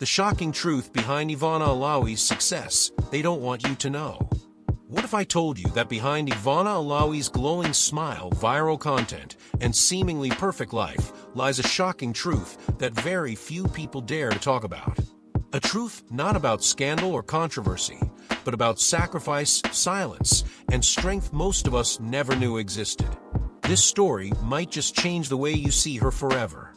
The shocking truth behind Ivana Alawi's success they don't want you to know. What if I told you that behind Ivana Alawi's glowing smile, viral content, and seemingly perfect life lies a shocking truth that very few people dare to talk about? A truth not about scandal or controversy, but about sacrifice, silence, and strength most of us never knew existed. This story might just change the way you see her forever.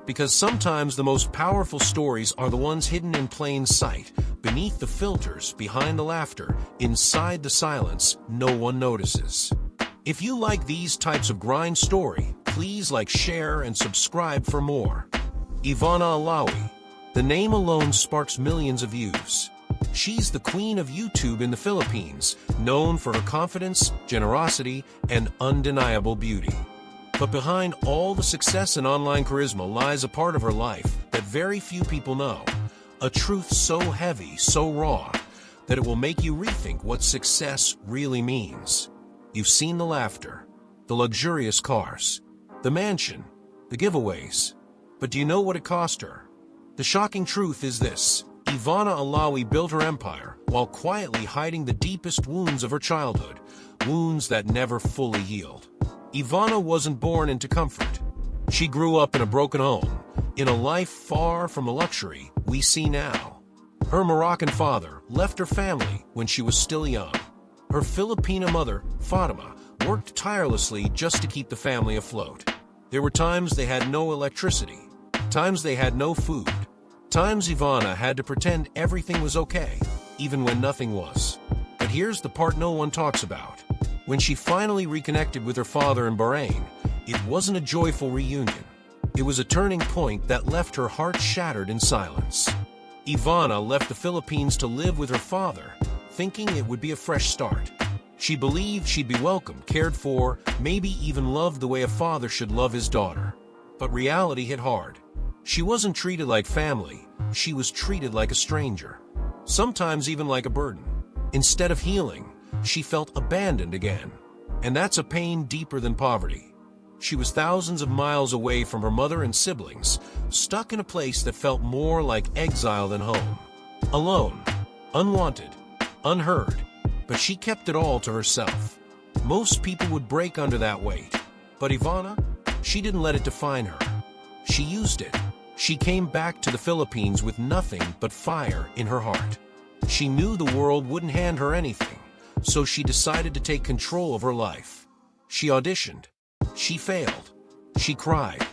Because sometimes the most powerful stories are the ones hidden in plain sight, beneath the filters, behind the laughter, inside the silence no one notices. If you like these types of grind story, please like, share, and subscribe for more. Ivana Alawi. The name alone sparks millions of views. She's the queen of YouTube in the Philippines, known for her confidence, generosity, and undeniable beauty. But behind all the success and online charisma lies a part of her life that very few people know. A truth so heavy, so raw, that it will make you rethink what success really means. You've seen the laughter, the luxurious cars, the mansion, the giveaways. But do you know what it cost her? The shocking truth is this: Ivana Alawi built her empire while quietly hiding the deepest wounds of her childhood, wounds that never fully healed. Ivana wasn't born into comfort. She grew up in a broken home, in a life far from the luxury we see now. Her Moroccan father left her family when she was still young. Her Filipina mother, Fatima, worked tirelessly just to keep the family afloat. There were times they had no electricity, times they had no food, times Ivana had to pretend everything was okay, even when nothing was. But here's the part no one talks about. When she finally reconnected with her father in Bahrain, it wasn't a joyful reunion. It was a turning point that left her heart shattered in silence. Ivana left the Philippines to live with her father, thinking it would be a fresh start. She believed she'd be welcomed, cared for, maybe even loved the way a father should love his daughter. But reality hit hard. She wasn't treated like family, she was treated like a stranger. Sometimes even like a burden. Instead of healing, she felt abandoned again. And that's a pain deeper than poverty. She was thousands of miles away from her mother and siblings, stuck in a place that felt more like exile than home. Alone, unwanted, unheard, but she kept it all to herself. Most people would break under that weight. But Ivana, she didn't let it define her. She used it. She came back to the Philippines with nothing but fire in her heart. She knew the world wouldn't hand her anything, so she decided to take control of her life. She auditioned. She failed. She cried.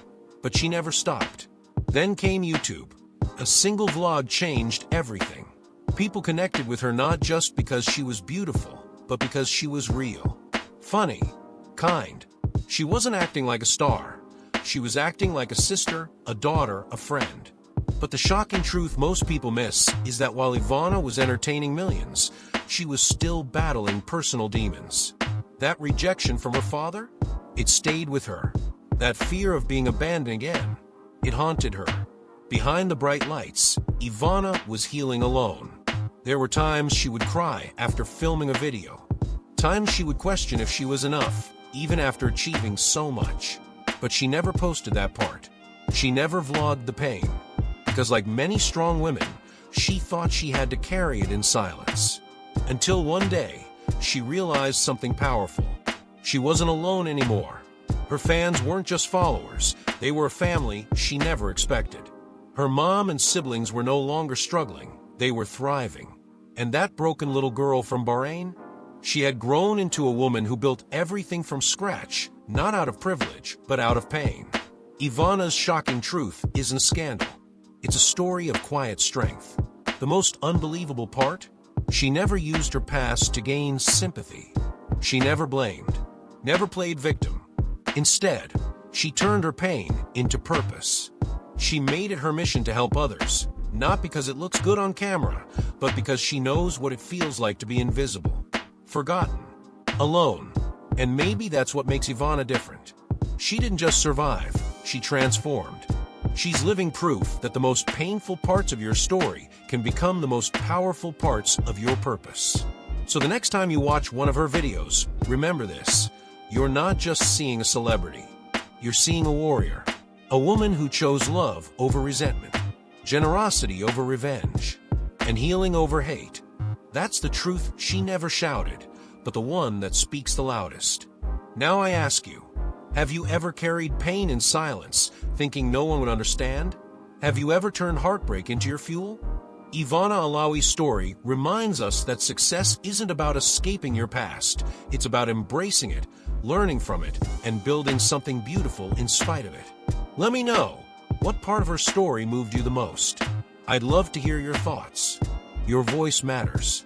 But she never stopped. Then came YouTube. A single vlog changed everything. People connected with her not just because she was beautiful, but because she was real. Funny. Kind. She wasn't acting like a star. She was acting like a sister, a daughter, a friend. But the shocking truth most people miss is that while Ivana was entertaining millions, she was still battling personal demons. That rejection from her father? It stayed with her. That fear of being abandoned again? It haunted her. Behind the bright lights, Ivana was healing alone. There were times she would cry after filming a video. Times she would question if she was enough, even after achieving so much. But she never posted that part. She never vlogged the pain. Because like many strong women, she thought she had to carry it in silence. Until one day, she realized something powerful. She wasn't alone anymore. Her fans weren't just followers, they were a family she never expected. Her mom and siblings were no longer struggling, they were thriving. And that broken little girl from Bahrain? She had grown into a woman who built everything from scratch, not out of privilege, but out of pain. Ivana's shocking truth isn't a scandal. It's a story of quiet strength. The most unbelievable part? She never used her past to gain sympathy. She never blamed, never played victim. Instead, she turned her pain into purpose. She made it her mission to help others, not because it looks good on camera, but because she knows what it feels like to be invisible, forgotten, alone. And maybe that's what makes Ivana different. She didn't just survive, she transformed. She's living proof that the most painful parts of your story can become the most powerful parts of your purpose. So the next time you watch one of her videos, remember this: you're not just seeing a celebrity. You're seeing a warrior, a woman who chose love over resentment, generosity over revenge, and healing over hate. That's the truth she never shouted, but the one that speaks the loudest. Now I ask you, have you ever carried pain in silence, thinking no one would understand? Have you ever turned heartbreak into your fuel? Ivana Alawi's story reminds us that success isn't about escaping your past. It's about embracing it, learning from it, and building something beautiful in spite of it. Let me know, what part of her story moved you the most? I'd love to hear your thoughts. Your voice matters.